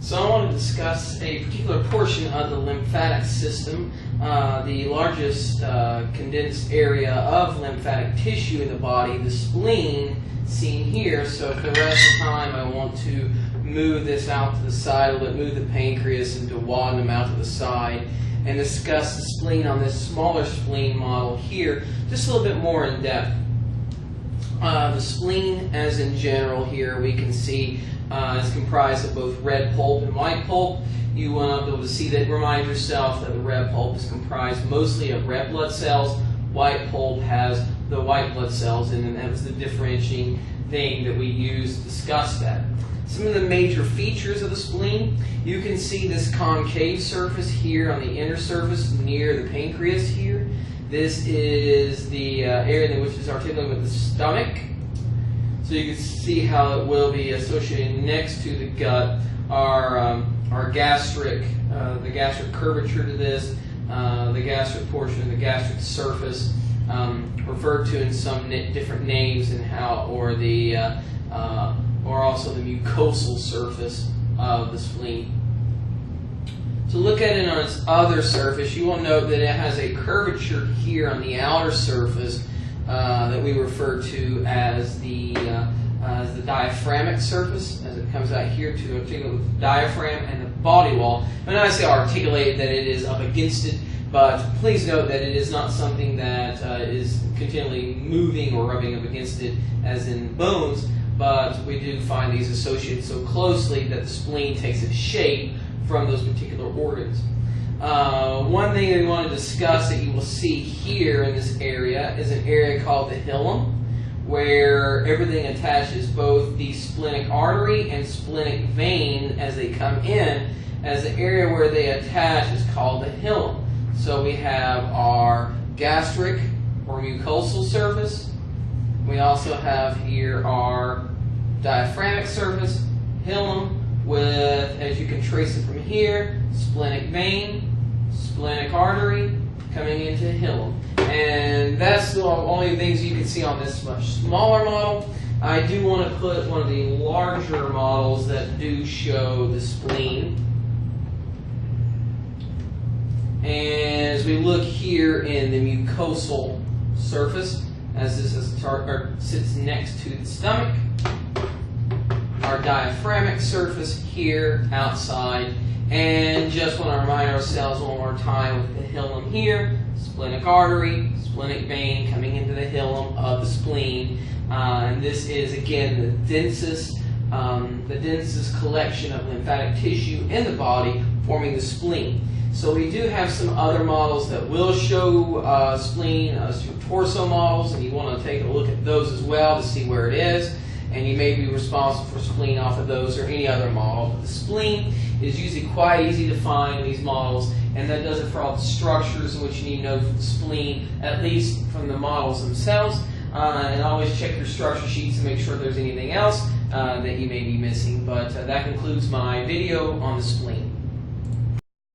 So I want to discuss a particular portion of the lymphatic system, the largest condensed area of lymphatic tissue in the body, the spleen, seen here. So for the rest of the time I want to move this out to the side, a little bit, move the pancreas and duodenum out to the side, and discuss the spleen on this smaller spleen model here, just a little bit more in depth. The spleen, as in general here, we can see is comprised of both red pulp and white pulp. You want to be able to see that, remind yourself that the red pulp is comprised mostly of red blood cells. White pulp has the white blood cells in it, and that was the differentiating thing that we use to discuss that. Some of the major features of the spleen: you can see this concave surface here on the inner surface near the pancreas here. This is the area which is articulated with the stomach. So you can see how it will be associated next to the gut. Our gastric, the gastric curvature to this, the gastric portion, the gastric surface, referred to in some different names, and how, or also the mucosal surface of the spleen. To look at it on its other surface, you will note that it has a curvature here on the outer surface that we refer to as the diaphragmatic surface, as it comes out here to articulate with the diaphragm and the body wall. And I say articulate that it is up against it, but please note that it is not something that is continually moving or rubbing up against it as in bones, but we do find these associated so closely that the spleen takes its shape from those particular organs. One thing that we want to discuss that you will see here in this area is an area called the hilum, where everything attaches, both the splenic artery and splenic vein as they come in, as the area where they attach is called the hilum. So we have our gastric or mucosal surface. We also have here our diaphragmatic surface, hilum, with, as you can trace it from here, splenic vein, splenic artery, coming into hilum. And that's the only things you can see on this much smaller model. I do want to put one of the larger models that do show the spleen. And as we look here in the mucosal surface, as this sits next to the stomach, our diaphragmatic surface here outside, and just want to remind ourselves one more time with the hilum here, splenic artery, splenic vein coming into the hilum of the spleen, and this is again the densest collection of lymphatic tissue in the body, forming the spleen. So we do have some other models that will show spleen, torso models, and you want to take a look at those as well to see where it is. And you may be responsible for spleen off of those or any other model. But the spleen is usually quite easy to find in these models, and that does it for all the structures in which you need to know for the spleen, at least from the models themselves. And always check your structure sheets to make sure there's anything else that you may be missing. But that concludes my video on the spleen.